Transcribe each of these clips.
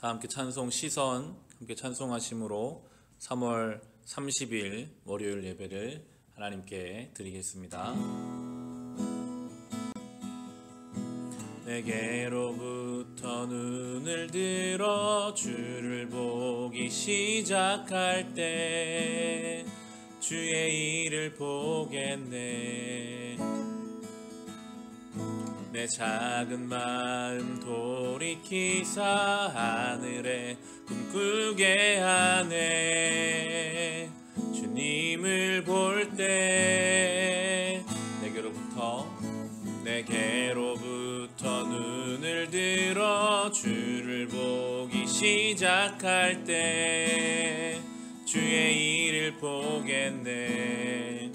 다 함께 찬송 시선 함께 찬송하심으로 3월 30일 월요일 예배를 하나님께 드리겠습니다. 내게로부터 눈을 들어 주를 보기 시작할 때 주의 일을 보겠네. 내 작은 마음 돌이키사 하늘에 꿈꾸게 하네. 주님을 볼 때 내게로부터 눈을 들어 주를 보기 시작할 때 주의 일을 보겠네.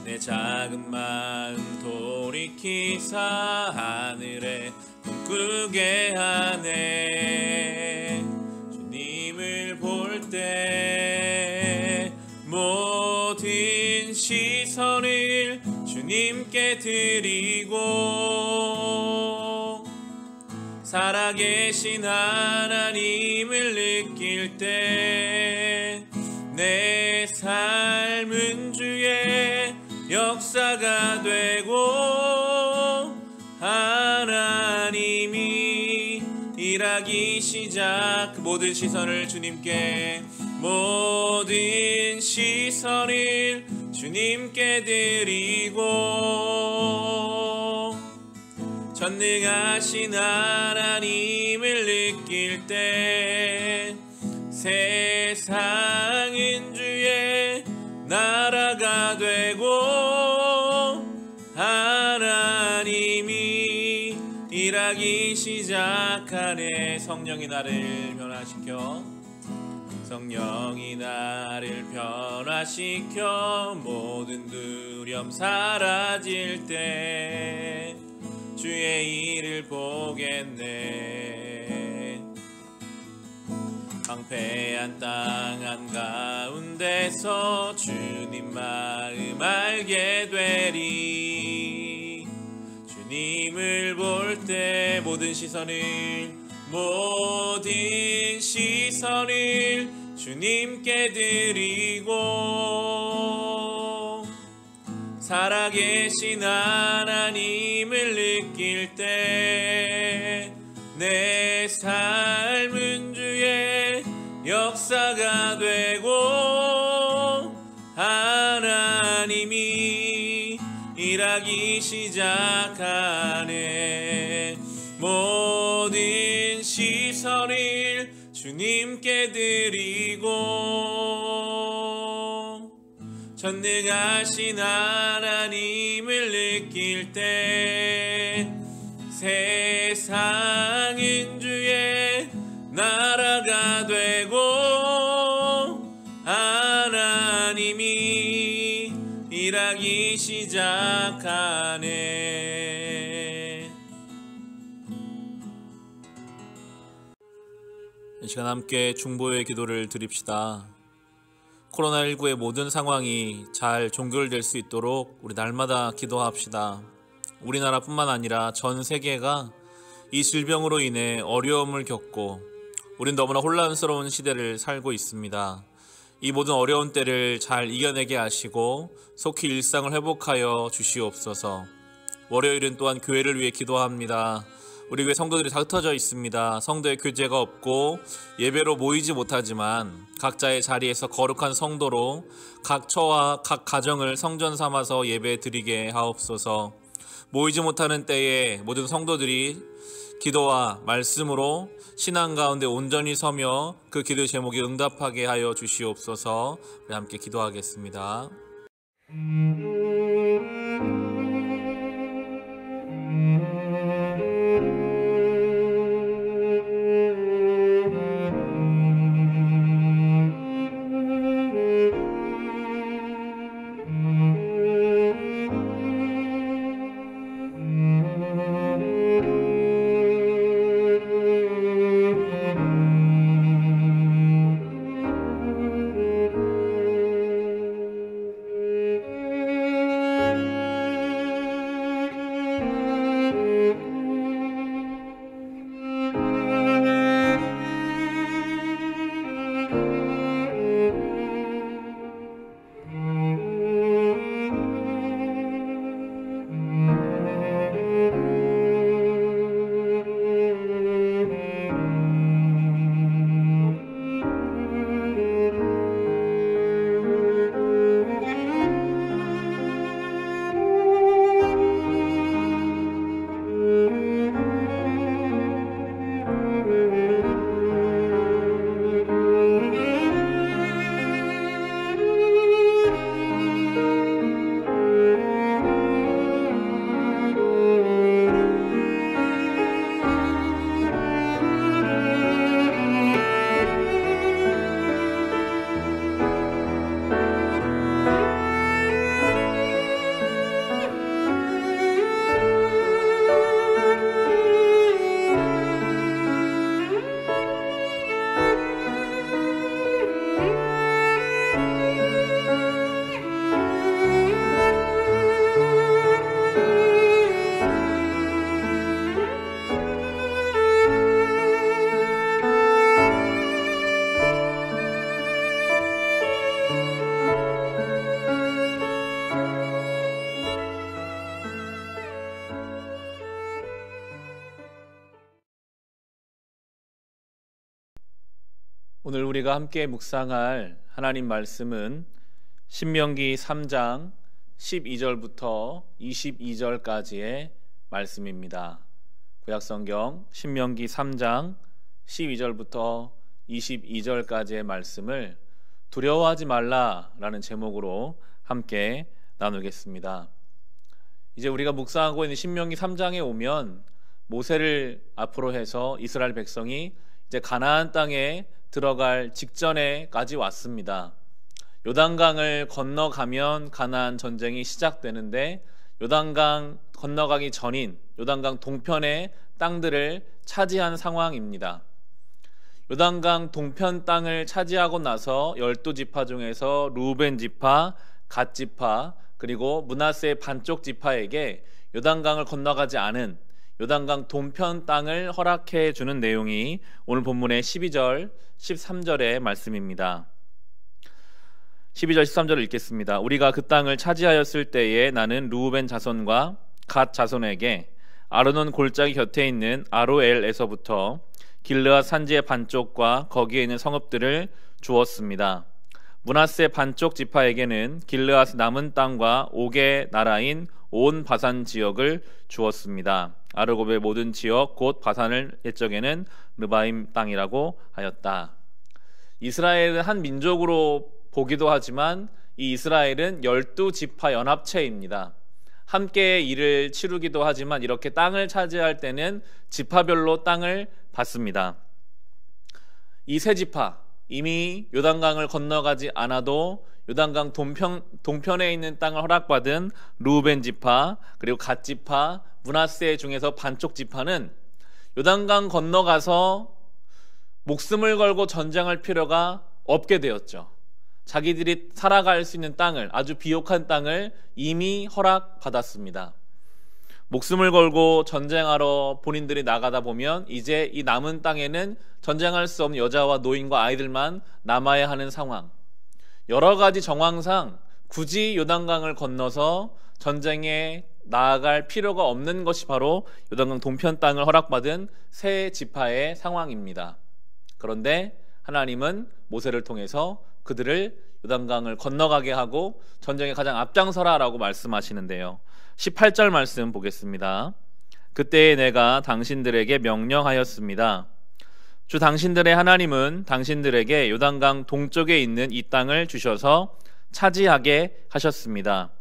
내 작은 마음 돌이키사 하늘에 꿈꾸게 하네. 주님을 볼 때 모든 시선을 주님께 드리고 살아계신 하나님을 느낄 때 내 삶은 주의 역사가 되고 하나님이 일하기 시작. 모든 시선을 주님께 드리고 전능하신 하나님을 느낄 때 세상은 주의 나라가 되고 하나님이 일하기 시작하네. 성령이 나를 변화시켜 모든 두려움 사라질 때 주의 일을 보겠네. 황폐한 땅 한가운데서 주님 마음 알게 되리. 주님을 볼 때 모든 시선을 주님께 드리고 살아계신 하나님을 느낄 때 내 삶은 주의 역사가 되고 하나님이 일하기 시작하네. 모든 시선을 주님께 드리고 전능하신 하나님을 느낄 때 세상은 주의 나라가 되고 하나님이 일하기 시작하네. 이 시간 함께 중보의 기도를 드립시다. 코로나19의 모든 상황이 잘 종결될 수 있도록 우리 날마다 기도합시다. 우리나라뿐만 아니라 전 세계가 이 질병으로 인해 어려움을 겪고 우린 너무나 혼란스러운 시대를 살고 있습니다. 이 모든 어려운 때를 잘 이겨내게 하시고 속히 일상을 회복하여 주시옵소서. 월요일은 또한 교회를 위해 기도합니다. 우리 교회 성도들이 다 흩어져 있습니다. 성도의 교제가 없고 예배로 모이지 못하지만 각자의 자리에서 거룩한 성도로 각 처와 각 가정을 성전 삼아서 예배 드리게 하옵소서. 모이지 못하는 때에 모든 성도들이 기도와 말씀으로 신앙 가운데 온전히 서며 그 기도 제목에 응답하게 하여 주시옵소서. 우리 함께 기도하겠습니다. 오늘 우리가 함께 묵상할 하나님 말씀은 신명기 3장 12절부터 22절까지의 말씀입니다. 구약성경 신명기 3장 12절부터 22절까지의 말씀을 두려워하지 말라라는 제목으로 함께 나누겠습니다. 이제 우리가 묵상하고 있는 신명기 3장에 오면 모세를 앞으로 해서 이스라엘 백성이 이제 가나안 땅에 들어갈 직전에까지 왔습니다. 요단강을 건너가면 가나안 전쟁이 시작되는데 요단강 건너가기 전인 요단강 동편의 땅들을 차지한 상황입니다. 요단강 동편 땅을 차지하고 나서 12지파 중에서 루벤 지파, 갓 지파, 그리고 므낫세 반쪽 지파에게 요단강을 건너가지 않은 요단강 동편 땅을 허락해 주는 내용이 오늘 본문의 12절, 13절의 말씀입니다. 12절, 13절을 읽겠습니다. 우리가 그 땅을 차지하였을 때에 나는 루벤 자손과 갓 자손에게 아르논 골짜기 곁에 있는 아로엘에서부터 길르앗 산지의 반쪽과 거기에 있는 성읍들을 주었습니다. 므낫세 반쪽 지파에게는 길르앗 남은 땅과 옥의 나라인 온 바산 지역을 주었습니다. 아르곱의 모든 지역 곧 바산을 옛적에는 르바임 땅이라고 하였다. 이스라엘은 한 민족으로 보기도 하지만 이 이스라엘은 12지파 연합체입니다. 함께 일을 치르기도 하지만 이렇게 땅을 차지할 때는 지파별로 땅을 받습니다. 이 세 지파, 이미 요단강을 건너가지 않아도 요단강 동편에 있는 땅을 허락받은 루벤 지파, 그리고 갓 지파, 므낫세 중에서 반쪽 지파는 요단강 건너가서 목숨을 걸고 전쟁할 필요가 없게 되었죠. 자기들이 살아갈 수 있는 땅을, 아주 비옥한 땅을 이미 허락받았습니다. 목숨을 걸고 전쟁하러 본인들이 나가다 보면 이제 이 남은 땅에는 전쟁할 수 없는 여자와 노인과 아이들만 남아야 하는 상황. 여러 가지 정황상 굳이 요단강을 건너서 전쟁에 나아갈 필요가 없는 것이 바로 요단강 동편 땅을 허락받은 세 지파의 상황입니다. 그런데 하나님은 모세를 통해서 그들을 요단강을 건너가게 하고 전쟁에 가장 앞장서라라고 말씀하시는데요. 18절 말씀 보겠습니다. 그때에 내가 당신들에게 명령하였습니다. 주 당신들의 하나님은 당신들에게 요단강 동쪽에 있는 이 땅을 주셔서 차지하게 하셨습니다.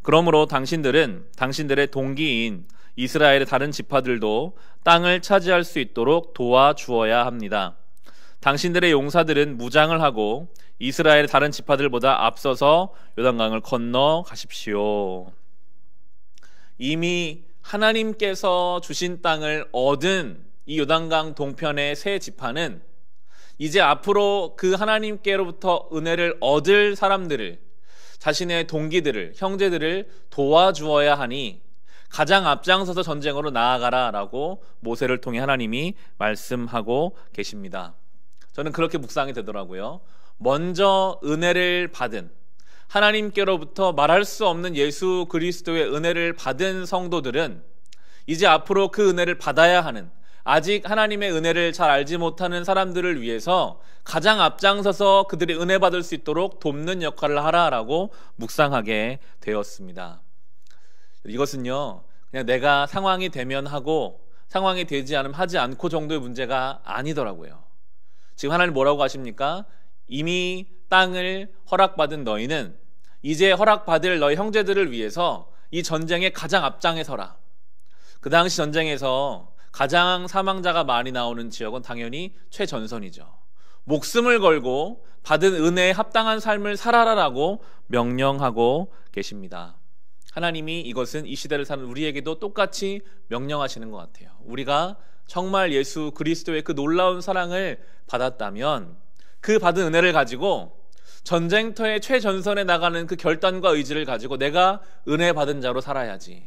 그러므로 당신들은 당신들의 동기인 이스라엘의 다른 지파들도 땅을 차지할 수 있도록 도와주어야 합니다. 당신들의 용사들은 무장을 하고 이스라엘의 다른 지파들보다 앞서서 요단강을 건너가십시오. 이미 하나님께서 주신 땅을 얻은 이 요단강 동편의 세 지파는 이제 앞으로 그 하나님께로부터 은혜를 얻을 사람들을, 자신의 동기들을, 형제들을 도와주어야 하니 가장 앞장서서 전쟁으로 나아가라 라고 모세를 통해 하나님이 말씀하고 계십니다. 저는 그렇게 묵상이 되더라고요. 먼저 은혜를 받은, 하나님께로부터 말할 수 없는 예수 그리스도의 은혜를 받은 성도들은 이제 앞으로 그 은혜를 받아야 하는, 아직 하나님의 은혜를 잘 알지 못하는 사람들을 위해서 가장 앞장서서 그들이 은혜 받을 수 있도록 돕는 역할을 하라라고 묵상하게 되었습니다. 이것은요, 그냥 내가 상황이 되면 하고 상황이 되지 않으면 하지 않고 정도의 문제가 아니더라고요. 지금 하나님 뭐라고 하십니까? 이미 땅을 허락받은 너희는 이제 허락받을 너희 형제들을 위해서 이 전쟁에 가장 앞장에 서라. 그 당시 전쟁에서 가장 사망자가 많이 나오는 지역은 당연히 최전선이죠. 목숨을 걸고 받은 은혜에 합당한 삶을 살아라라고 명령하고 계십니다. 하나님이 이것은 이 시대를 사는 우리에게도 똑같이 명령하시는 것 같아요. 우리가 정말 예수 그리스도의 그 놀라운 사랑을 받았다면 그 받은 은혜를 가지고 전쟁터의 최전선에 나가는 그 결단과 의지를 가지고 내가 은혜 받은 자로 살아야지.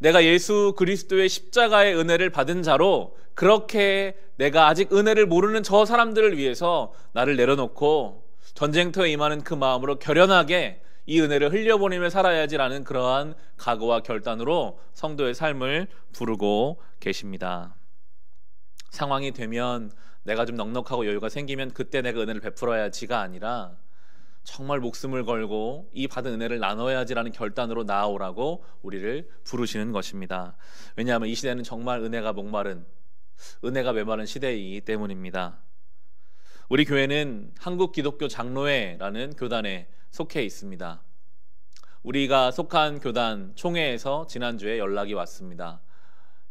내가 예수 그리스도의 십자가의 은혜를 받은 자로 그렇게 내가 아직 은혜를 모르는 저 사람들을 위해서 나를 내려놓고 전쟁터에 임하는 그 마음으로 결연하게 이 은혜를 흘려보내며 살아야지라는 그러한 각오와 결단으로 성도의 삶을 부르고 계십니다. 상황이 되면 내가 좀 넉넉하고 여유가 생기면 그때 내가 은혜를 베풀어야지가 아니라 정말 목숨을 걸고 이 받은 은혜를 나눠야지라는 결단으로 나아오라고 우리를 부르시는 것입니다. 왜냐하면 이 시대는 정말 은혜가 메마른 시대이기 때문입니다. 우리 교회는 한국기독교 장로회라는 교단에 속해 있습니다. 우리가 속한 교단 총회에서 지난주에 연락이 왔습니다.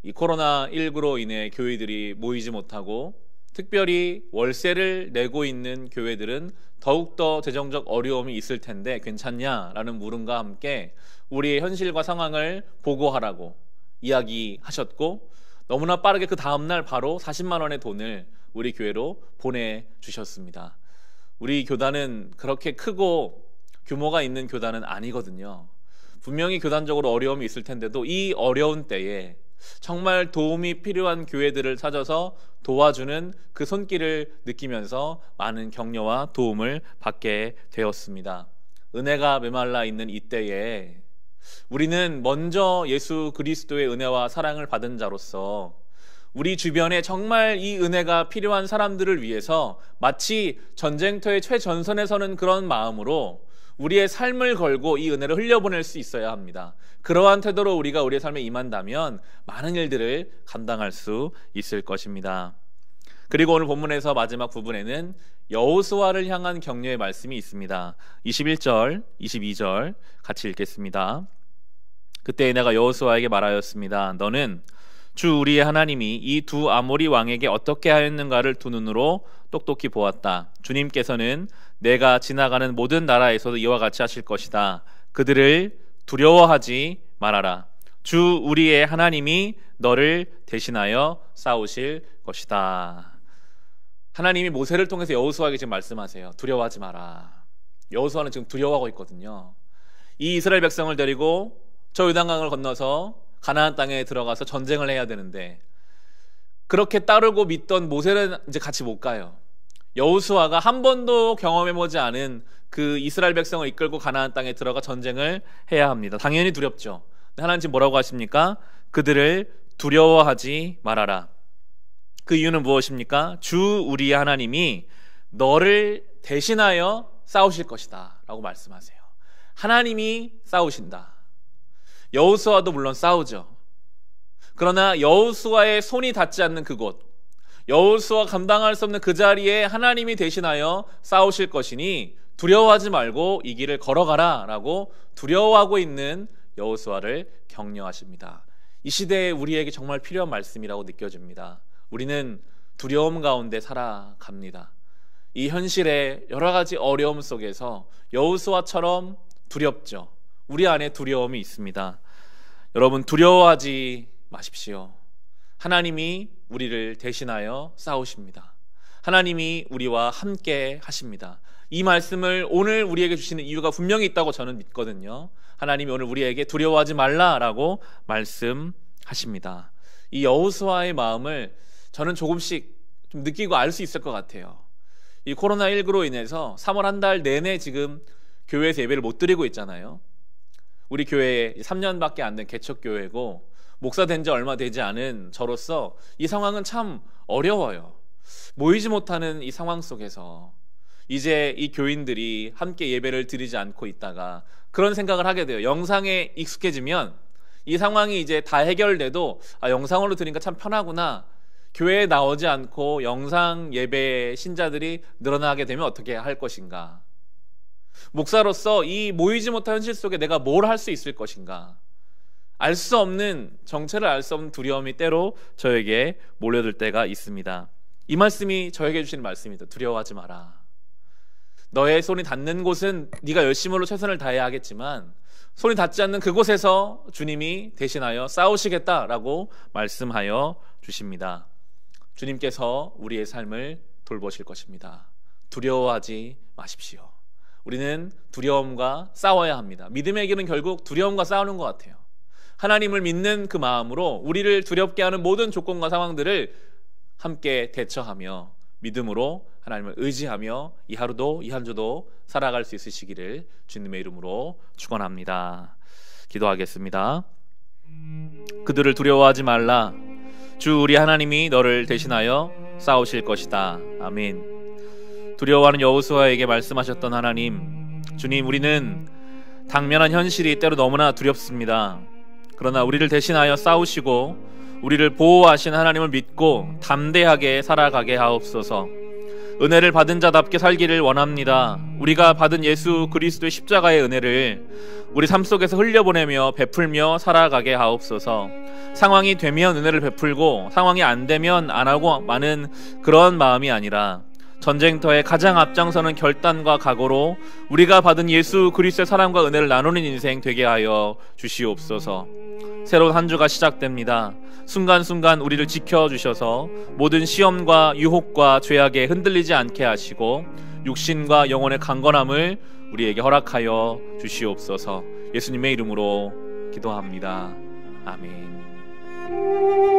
이 코로나19로 인해 교회들이 모이지 못하고 특별히 월세를 내고 있는 교회들은 더욱더 재정적 어려움이 있을 텐데 괜찮냐라는 물음과 함께 우리의 현실과 상황을 보고하라고 이야기하셨고, 너무나 빠르게 그 다음날 바로 40만 원의 돈을 우리 교회로 보내주셨습니다. 우리 교단은 그렇게 크고 규모가 있는 교단은 아니거든요. 분명히 교단적으로 어려움이 있을 텐데도 이 어려운 때에 정말 도움이 필요한 교회들을 찾아서 도와주는 그 손길을 느끼면서 많은 격려와 도움을 받게 되었습니다. 은혜가 메말라 있는 이때에 우리는 먼저 예수 그리스도의 은혜와 사랑을 받은 자로서 우리 주변에 정말 이 은혜가 필요한 사람들을 위해서 마치 전쟁터의 최전선에 서는 그런 마음으로 우리의 삶을 걸고 이 은혜를 흘려보낼 수 있어야 합니다. 그러한 태도로 우리가 우리의 삶에 임한다면 많은 일들을 감당할 수 있을 것입니다. 그리고 오늘 본문에서 마지막 부분에는 여호수아를 향한 격려의 말씀이 있습니다. 21절, 22절 같이 읽겠습니다. 그때 내가 여호수아에게 말하였습니다. 너는 주 우리의 하나님이 이 두 아모리 왕에게 어떻게 하였는가를 두 눈으로 똑똑히 보았다. 주님께서는 내가 지나가는 모든 나라에서도 이와 같이 하실 것이다. 그들을 두려워하지 말아라. 주 우리의 하나님이 너를 대신하여 싸우실 것이다. 하나님이 모세를 통해서 여호수아에게 지금 말씀하세요. 두려워하지 마라. 여호수아는 지금 두려워하고 있거든요. 이 이스라엘 백성을 데리고 저 요단강을 건너서 가나안 땅에 들어가서 전쟁을 해야 되는데 그렇게 따르고 믿던 모세는 이제 같이 못 가요. 여호수아가 한 번도 경험해보지 않은 그 이스라엘 백성을 이끌고 가나안 땅에 들어가 전쟁을 해야 합니다. 당연히 두렵죠. 하나님 지금 뭐라고 하십니까? 그들을 두려워하지 말아라. 그 이유는 무엇입니까? 주 우리 하나님이 너를 대신하여 싸우실 것이다 라고 말씀하세요. 하나님이 싸우신다. 여호수아도 물론 싸우죠. 그러나 여호수아의 손이 닿지 않는 그곳, 여호수아 감당할 수 없는 그 자리에 하나님이 대신하여 싸우실 것이니 두려워하지 말고 이 길을 걸어가라 라고 두려워하고 있는 여호수아를 격려하십니다. 이 시대에 우리에게 정말 필요한 말씀이라고 느껴집니다. 우리는 두려움 가운데 살아갑니다. 이 현실의 여러 가지 어려움 속에서 여호수아처럼 두렵죠. 우리 안에 두려움이 있습니다. 여러분, 두려워하지 마십시오. 하나님이 우리를 대신하여 싸우십니다. 하나님이 우리와 함께 하십니다. 이 말씀을 오늘 우리에게 주시는 이유가 분명히 있다고 저는 믿거든요. 하나님이 오늘 우리에게 두려워하지 말라라고 말씀하십니다. 이 여호수아의 마음을 저는 조금씩 좀 느끼고 알 수 있을 것 같아요. 이 코로나19로 인해서 3월 한 달 내내 지금 교회에서 예배를 못 드리고 있잖아요. 우리 교회에 3년밖에 안 된 개척교회고 목사 된 지 얼마 되지 않은 저로서 이 상황은 참 어려워요. 모이지 못하는 이 상황 속에서 이제 이 교인들이 함께 예배를 드리지 않고 있다가 그런 생각을 하게 돼요. 영상에 익숙해지면 이 상황이 이제 다 해결돼도 영상으로 드리니까 참 편하구나. 교회에 나오지 않고 영상 예배 신자들이 늘어나게 되면 어떻게 할 것인가. 목사로서 이 모이지 못한 현실 속에 내가 뭘 할 수 있을 것인가. 알 수 없는, 정체를 알 수 없는 두려움이 때로 저에게 몰려들 때가 있습니다. 이 말씀이 저에게 주시는 말씀입니다. 두려워하지 마라. 너의 손이 닿는 곳은 네가 열심으로 최선을 다해야 하겠지만 손이 닿지 않는 그곳에서 주님이 대신하여 싸우시겠다라고 말씀하여 주십니다. 주님께서 우리의 삶을 돌보실 것입니다. 두려워하지 마십시오. 우리는 두려움과 싸워야 합니다. 믿음의 길은 결국 두려움과 싸우는 것 같아요. 하나님을 믿는 그 마음으로 우리를 두렵게 하는 모든 조건과 상황들을 함께 대처하며 믿음으로 하나님을 의지하며 이 하루도 이 한 주도 살아갈 수 있으시기를 주님의 이름으로 축원합니다. 기도하겠습니다. 그들을 두려워하지 말라. 주 우리 하나님이 너를 대신하여 싸우실 것이다. 아멘. 두려워하는 여호수아에게 말씀하셨던 하나님, 주님, 우리는 당면한 현실이 때로 너무나 두렵습니다. 그러나 우리를 대신하여 싸우시고 우리를 보호하신 하나님을 믿고 담대하게 살아가게 하옵소서. 은혜를 받은 자답게 살기를 원합니다. 우리가 받은 예수 그리스도의 십자가의 은혜를 우리 삶 속에서 흘려보내며 베풀며 살아가게 하옵소서. 상황이 되면 은혜를 베풀고 상황이 안 되면 안 하고 마는 그런 마음이 아니라 전쟁터에 가장 앞장서는 결단과 각오로 우리가 받은 예수 그리스도의 사랑과 은혜를 나누는 인생 되게 하여 주시옵소서. 새로운 한 주가 시작됩니다. 순간순간 우리를 지켜주셔서 모든 시험과 유혹과 죄악에 흔들리지 않게 하시고 육신과 영혼의 강건함을 우리에게 허락하여 주시옵소서. 예수님의 이름으로 기도합니다. 아멘.